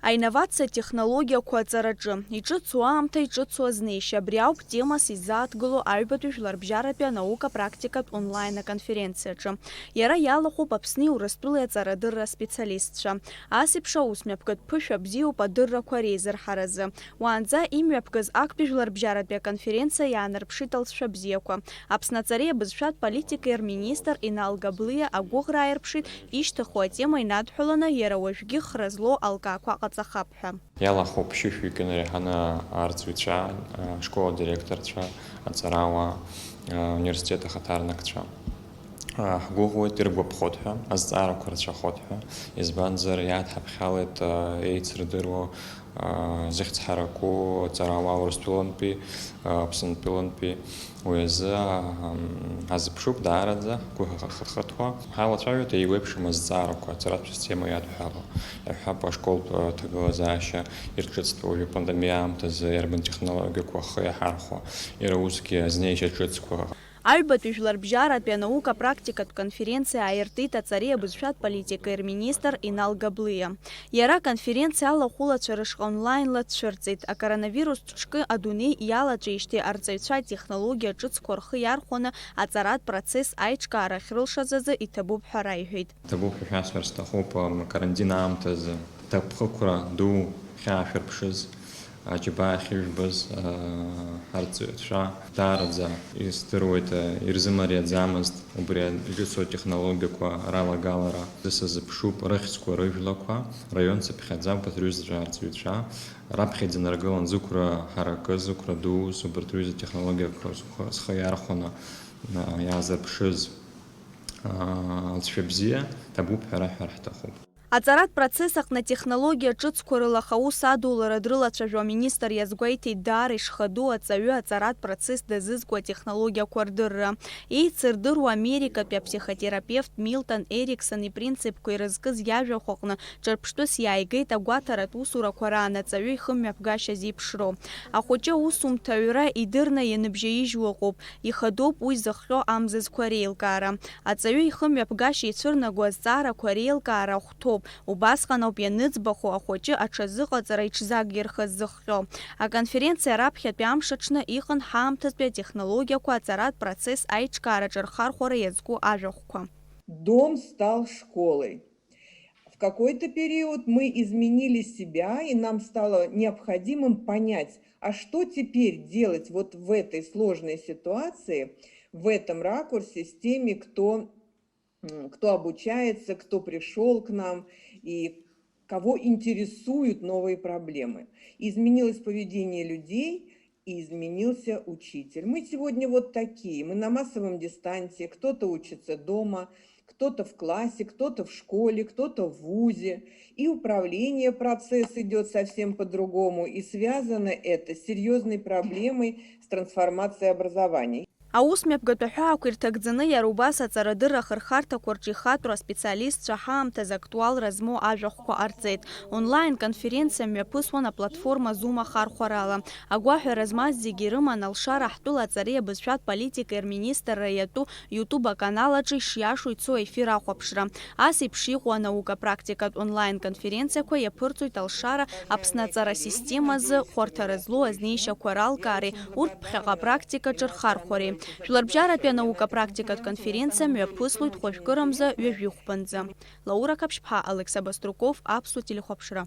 Аинновация технологиақәа аҵараҿы иҿыцу аамҭа иҿыцу азнеишьа абри ауп темас изааҭгыло аҩбатәи жәларбжьаратәи анаука-практикатә онлайн аконференциаҿы. Иара иалахәуп Аԥсни Урыстәылеи аҵарадырра специалистцәа. Асеиԥш аусмҩаԥгатә ԥышәа бзиоуп адыррақәа реизырҳаразы. Уаанӡа имҩаԥгаз актәи жәларбжьаратәи аконференциа иаанарԥшит алҵшәа бзиақәа. Аԥсны аҵареи абызшәатә политикеи рминистр Инал Габлиа агәыӷра аирԥшит ишьҭаху атема инадҳәаланы иара уажәгьы хра злоу алкаақәа ҟаҵахап ҳәа. Иалахәуп ԥшьышәҩык инреиҳаны арҵаҩцәа, ашкола директорцәа, аҵарауаа, университет ахаҭарнакцәа. Ҳгәыӷуеит иргәаԥхоит ҳәа, азҵаарақәа рацәахоит ҳәа, избанзар иаадҳаԥхьалеит еицырдыруа зыхьӡҳараку аҵарауаа Урыстәылантәи, Аԥсынтәылантәи. Уи азы ҳазыԥшуп даараӡа ҳгәы ҳалацәажәоит еиуеиԥшым азҵаарақәа аҵаратә система иадҳәало. Иаҳҳәап ашколтә ҭагылазаашьа ирҿыцтәу уажәы апандемиа аамҭазы иарбан технологиақәа ахы иаҳархәо, иара усгьы азнеишьа ҿыцқәа. Аҩбатәи жәларбжьаратәи анаука-практикатә конференциа ааиртит аҵареи абызшәатә политикеи рминистр Инал Габлиа. Иара аконференциа алахәылацәа рышҟа онлайнла дцәырҵит. Акоронавирус ҿкы адунеи иалаҵәеижьҭеи арҵаҩцәа атехнологиа ҿыцқәа рхы иархәаны аҵаратә процесс аиҿкаара ахьрылшаз азы иҭабуп ҳәа раиҳәеит. Иҭабуп ҳәа шәасҳәар сҭахуп карантин аамҭазы ҭакԥхықәра ду хьаашәырԥшыз аџьабаа ахьыжәбаз арҵаҩцәа даараӡа издыруеит ирзымариаӡамызт убри иҿыцу атехнологиақәа ралагалара. Сазыԥшуп рыхьӡқәа рыжәлақәа раионцыԥхьаӡамкәа рҩызцәа арҵаҩцәа раԥхьаӡа инаргылан зықәра ҳаракы, зықәра дуус убарҭ рҩыза технологиақәа зхы иархәаны иаазырԥшыз алҵшәа бзиа ҭабуп ҳәа раҳәар ҳҭахуп. Аҵаратә процесс аҟны технологиа ҿыцқәа рылаха аус адулара дрылацәажәо аминистр иазгәеиҭеит даара ишхаду аҵаҩы аҵаратә процесс дазызго атехнологиақәа рдырра. Еицырдыруа Америкатәи апсихотерапевт Милтон Эриксон ипринципқәа ирызкыз иажәахә аҟны ҿырԥштәыс иааигеит агәаҭаратә усурақәа раан аҵаҩы ихымҩаԥгашьа зеиԥшроу. Ахәыҷы аусумҭаҩра идырны ианыбжьаижьуа ыҟоуп, ихадоуп уи зыхҟьо амзызқәа реилкаара. Аҵаҩы ихымҩаԥгашьа ицәырнаго азҵаарақәа реилкаара хәҭоуп. Убасҟан ауп ианыӡбахо ахәыҷы аҽазыҟаҵара иҽзагирхаз зыхҟьо. Аконференциа раԥхьатәи амш аҽны иҟан ҳаамҭатәи атехнологиақәа аҵаратә процесс аиҿкаараҿы рхархәара иазку ажәахәқәа. Дом стал школой. В какой-то период мы изменили себя, и нам стало необходимым понять, а что теперь делать вот в этой сложной ситуации, в этом ракурсе с теми, кто обучается, кто пришел к нам и кого интересуют новые проблемы. Изменилось поведение людей и изменился учитель. Мы сегодня вот такие, мы на массовом дистанте, кто-то учится дома, кто-то в классе, кто-то в школе, кто-то в вузе. И управление процесс идет совсем по-другому, и связано это с серьезной проблемой с трансформацией образования. Аусмҩаԥгатә аҳәаақәа ирҭагӡаны иара убас аҵарадырра ахырхарҭақәа рҿы ихатәу аспециалистцәа ҳаамҭаз актуалра змоу ажәахәқәа ҟарҵеит. Онлайн конференциа мҩаԥысуан аплатформа Zoom ахархәарала. Агәаҳәара змаз зегьы ирыман Алшара ҳтәыла аҵареи абызшәатә политикеи рминистрра иатәу YouTube аканал аҿы ишиашо ицо ефир ахәаԥшра. Асеиԥш иҟоу анаука-практикатә онлайн конференциақәа иаԥырҵоит Алшара Аԥсны аҵара системазы хәарҭара злоу азнеишьақәа ралкаареи урҭ ԥхьаҟа апрактикаҿы рхархәареи. Жәларбжьаратәи анаука-практикатә конференциа мҩаԥысуеит хәажәкырамза ҩажәихәбанӡа. Лаура Каԥшьԥҳа, Алексей Баструков, Аԥсуа телехәаԥшра.